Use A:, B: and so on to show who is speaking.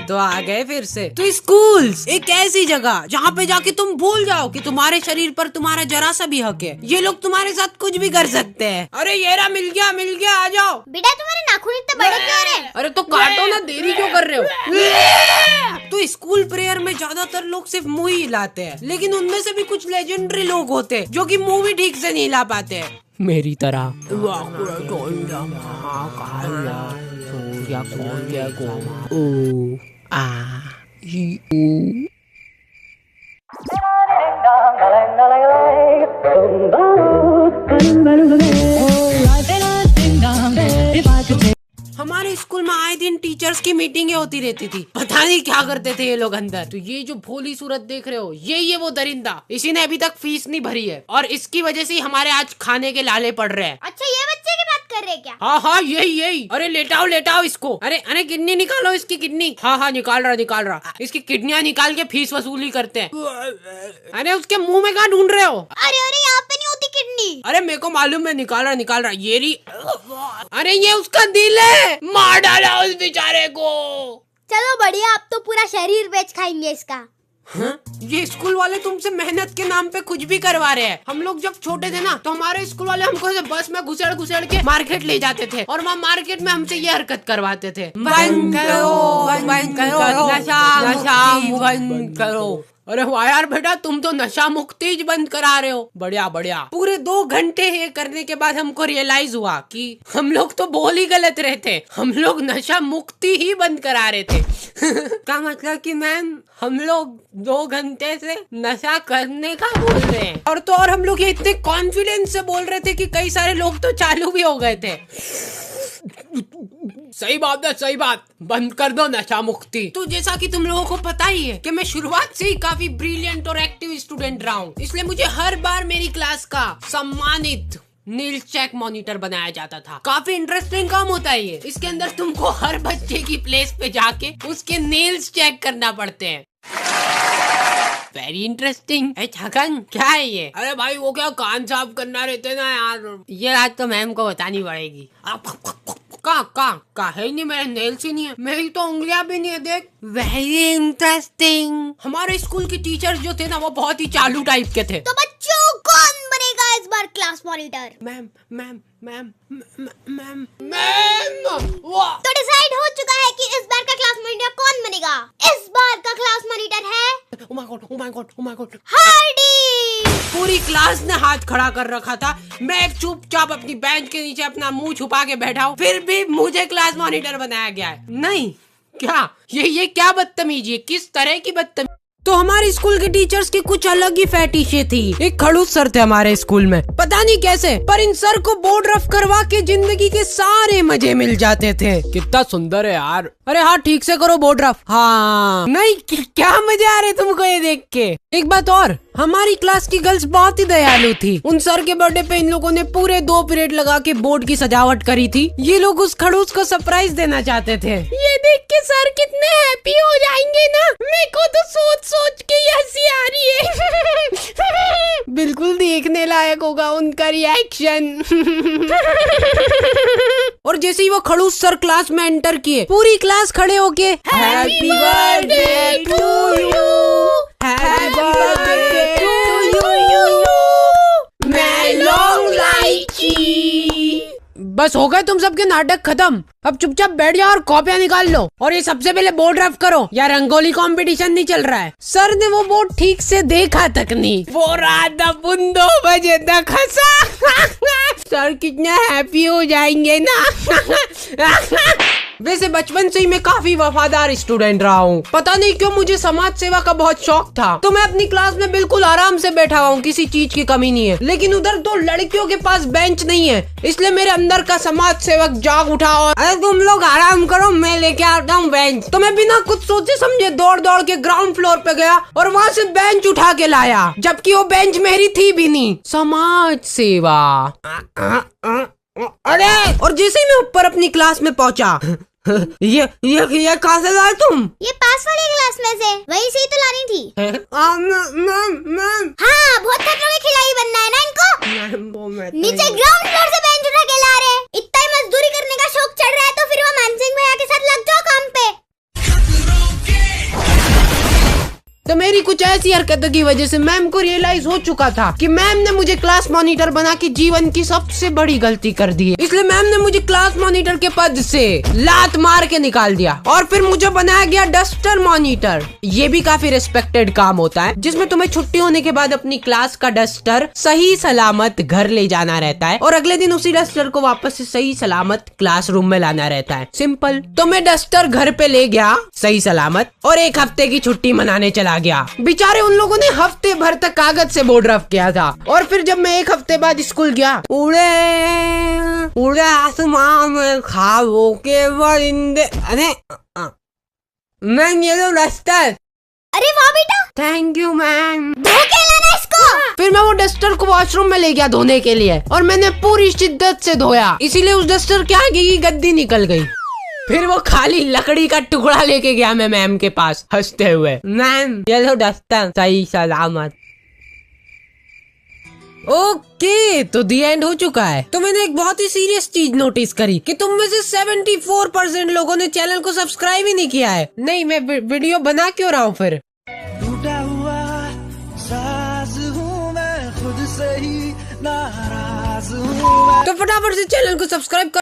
A: तो आ गए फिर से। तो स्कूल्स एक ऐसी जगह जहाँ पे जाके तुम भूल जाओ कि तुम्हारे शरीर पर तुम्हारा जरा सा भी हक है। ये लोग तुम्हारे साथ कुछ भी कर सकते हैं। अरे येरा मिल गया आ जाओ।
B: बेटा तुम्हारे नाखून इतने बड़े क्यों रहे?
A: अरे तो काटो ना, देरी क्यों कर रहे हो? तो स्कूल प्रेयर में ज्यादातर लोग सिर्फ मुंह ही हिलाते हैं, लेकिन उनमें से भी कुछ लेजेंडरी लोग होते हैं जो कि मुंह भी ठीक से नहीं हिला पाते हैं, मेरी तरह। हमारे स्कूल में आए दिन टीचर्स की मीटिंगें होती रहती थी। पता नहीं क्या करते थे ये लोग अंदर। तो ये जो भोली सूरत देख रहे हो, ये वो दरिंदा, इसी ने अभी तक फीस नहीं भरी है और इसकी वजह से हमारे आज खाने के लाले पड़ रहे हैं।
B: अच्छा ये बच्चे की बात कर रहे क्या?
A: हाँ यही। अरे लेटाओ इसको। अरे किडनी निकालो इसकी किडनी। हाँ निकाल रहा। इसकी किडनियाँ निकाल के फीस वसूली करते हैं। अरे उसके मुंह में कहाँ ढूंढ रहे हो?
B: अरे यहाँ पे नहीं होती किडनी।
A: अरे मेरे को मालूम है, निकाल रहा। ये रही। अरे ये उसका दिल है, मार डाला उस बेचारे को।
B: चलो बढ़िया, अब तो पूरा शरीर बेच खाएंगे इसका।
A: हाँ? ये स्कूल वाले तुमसे मेहनत के नाम पे कुछ भी करवा रहे हैं। हम लोग जब छोटे थे ना, तो हमारे स्कूल वाले हमको बस में घुसेड़ के मार्केट ले जाते थे और वहाँ मार्केट में हमसे ये हरकत करवाते थे। बंद करो नशा बंद करो। अरे वाह यार बेटा, तुम तो नशा मुक्ति बंद करा रहे हो। बढ़िया। पूरे 2 घंटे ये करने के बाद हमको रियलाइज हुआ कि हम लोग तो बोल ही गलत रहे थे। हम लोग नशा मुक्ति ही बंद करा रहे थे। क्या मतलब कि मैम, हम लोग 2 घंटे से नशा करने का बोल रहे हैं। और तो और हम लोग ये इतने कॉन्फिडेंस से बोल रहे थे कि कई सारे लोग तो चालू भी हो गए थे। सही बात, बंद कर दो नशा मुक्ति। तो जैसा कि तुम लोगों को पता ही है कि मैं शुरुआत से ही काफी ब्रिलियंट और एक्टिव स्टूडेंट रहा हूँ, इसलिए मुझे हर बार मेरी क्लास का सम्मानित नील्स चेक मॉनिटर बनाया जाता था। काफी इंटरेस्टिंग काम होता है ये। इसके अंदर तुमको हर बच्चे की प्लेस पे जाके उसके नेल्स चेक करना पड़ते हैं। Very interesting. छगन क्या है ये? अरे भाई वो क्या कान साफ करना रहते ना यार, ये बात तो मैम को बतानी पड़ेगी। का है नहीं, मेरे नेल्स ही नहीं है, मेरी तो उंगलियां भी नहीं है, देख। Very interesting. हमारे स्कूल के टीचर्स जो थे ना, वो बहुत ही चालू टाइप के थे।
B: तो बच्चों कौन बनेगा इस बार क्लास मॉनिटर?
A: मैम।
B: तो डिसाइड हो चुका है कि इस बार का क्लास मॉनिटर कौन बनेगा। इस बार का क्लास मॉनिटर है
A: Oh my God.
B: हार्डी।
A: पूरी क्लास ने हाथ खड़ा कर रखा था। मैं एक चुपचाप अपनी बेंच के नीचे अपना मुंह छुपा के बैठा हूँ, फिर भी मुझे क्लास मॉनिटर बनाया गया है। नहीं क्या ये क्या बदतमीजी है? किस तरह की बदतमीजी? तो हमारे स्कूल के टीचर्स की कुछ अलग ही फैटिशे थी। एक खड़ूस सर थे हमारे स्कूल में, पता नहीं कैसे, पर इन सर को बोर्ड रफ करवा के जिंदगी के सारे मजे मिल जाते थे। कितना सुंदर है यार। अरे हाँ, ठीक से करो बोर्ड रफ। हाँ नहीं, क्या मजे आ रहे तुमको ये देख के। एक बात और, हमारी क्लास की गर्ल्स बहुत ही दयालु थी। उन सर के बर्थडे पे इन लोगों ने पूरे 2 पीरियड लगा के बोर्ड की सजावट करी थी। ये लोग उस खड़ूस को सरप्राइज देना चाहते थे। ये देख के सर कितने हैप्पी हो जाएंगे ना। मेरे को तो सोच के हंसी आ रही है। बिल्कुल देखने लायक होगा उनका रिएक्शन। और जैसे ही वो खड़ूस सर क्लास में एंटर किए, पूरी क्लास खड़े होके happy birthday to you, happy birthday to you, मैं लॉन्ग लाइची। बस हो गए तुम सबके नाटक खत्म। अब चुपचाप बैठ जाओ और कॉपियां निकाल लो। और ये सबसे पहले बोर्ड रफ करो, या रंगोली कंपटीशन नहीं चल रहा है। सर ने वो बोर्ड ठीक से देखा तक नहीं। वो रात 2 बजे तक हंसा। सर कितने हैप्पी हो जाएंगे ना। वैसे बचपन से ही मैं काफी वफादार स्टूडेंट रहा हूँ। पता नहीं क्यों मुझे समाज सेवा का बहुत शौक था। तो मैं अपनी क्लास में बिल्कुल आराम से बैठा हुआ हूँ, किसी चीज की कमी नहीं है। लेकिन उधर 2 लड़कियों के पास बेंच नहीं है, इसलिए मेरे अंदर का समाज सेवक जाग उठा और अरे तुम लोग आराम करो, मैं लेके आता हूँ बेंच। तो मैं बिना कुछ सोचे समझे दौड़ के ग्राउंड फ्लोर पे गया और वहाँ से बेंच उठा के लाया, जबकि वो बेंच मेरी थी भी नहीं। समाज सेवा। अरे और जैसे ही मैं ऊपर अपनी क्लास में पहुँचा, ये कहाँ से लाए तुम?
B: ये पास वाली क्लास में से, वहीं से ही तो लानी थी।
A: मैम।
B: हाँ, बहुत खतरों के खिलाड़ी बनना है ना इनको। नीचे ग्राउंड फ्लोर से बेंच उठा के ला रहे। इतना ही मजदूरी करने का शौक चढ़ रहा है तो फिर वो मानसिंह भैया के साथ लग जाओ काम पे।
A: तो मेरी कुछ ऐसी हरकतों की वजह से मैम को रियलाइज हो चुका था कि मैम ने मुझे क्लास मॉनिटर बना के जीवन की सबसे बड़ी गलती कर दी है। इसलिए मैम ने मुझे क्लास मॉनिटर के पद से लात मार के निकाल दिया और फिर मुझे बनाया गया डस्टर मॉनिटर। ये भी काफी रिस्पेक्टेड काम होता है, जिसमें तुम्हें छुट्टी होने के बाद अपनी क्लास का डस्टर सही सलामत घर ले जाना रहता है और अगले दिन उसी डस्टर को वापस से सही सलामत क्लासरूम में लाना रहता है। सिंपल। तो मैं डस्टर घर पे ले गया सही सलामत और 1 हफ्ते की छुट्टी मनाने चला गया। बेचारे उन लोगों ने हफ्ते भर तक कागज से बोर्ड रफ किया था और फिर जब मैं 1 हफ्ते बाद स्कूल गया, उड़े आसमान में ख्वाबों के परिंदे, अरे मैम ये लो डस्टर।
B: अरे वाह बेटा,
A: थैंक यू मैम।
B: धो के लाना इसको।
A: फिर मैं वो डस्टर को वॉशरूम में ले गया धोने के लिए और मैंने पूरी शिद्दत से धोया, इसीलिए उस डस्टर के आगे की गद्दी निकल गई। फिर वो खाली लकड़ी का टुकड़ा लेके गया मैं मैम के पास हंसते हुए, मैम ये लो डस्टर सही सलामत। ओके, तो दी एंड हो चुका है। तो मैंने एक बहुत ही सीरियस चीज नोटिस करी कि तुम में से 74% लोगों ने चैनल को सब्सक्राइब ही नहीं किया है। नहीं, मैं वीडियो बना क्यों रहा हूँ फिर?
C: टूटा हुआ साज हूँ मैं, खुद से ही नाराज हूँ मैं।
A: तो फटाफट से चैनल को सब्सक्राइब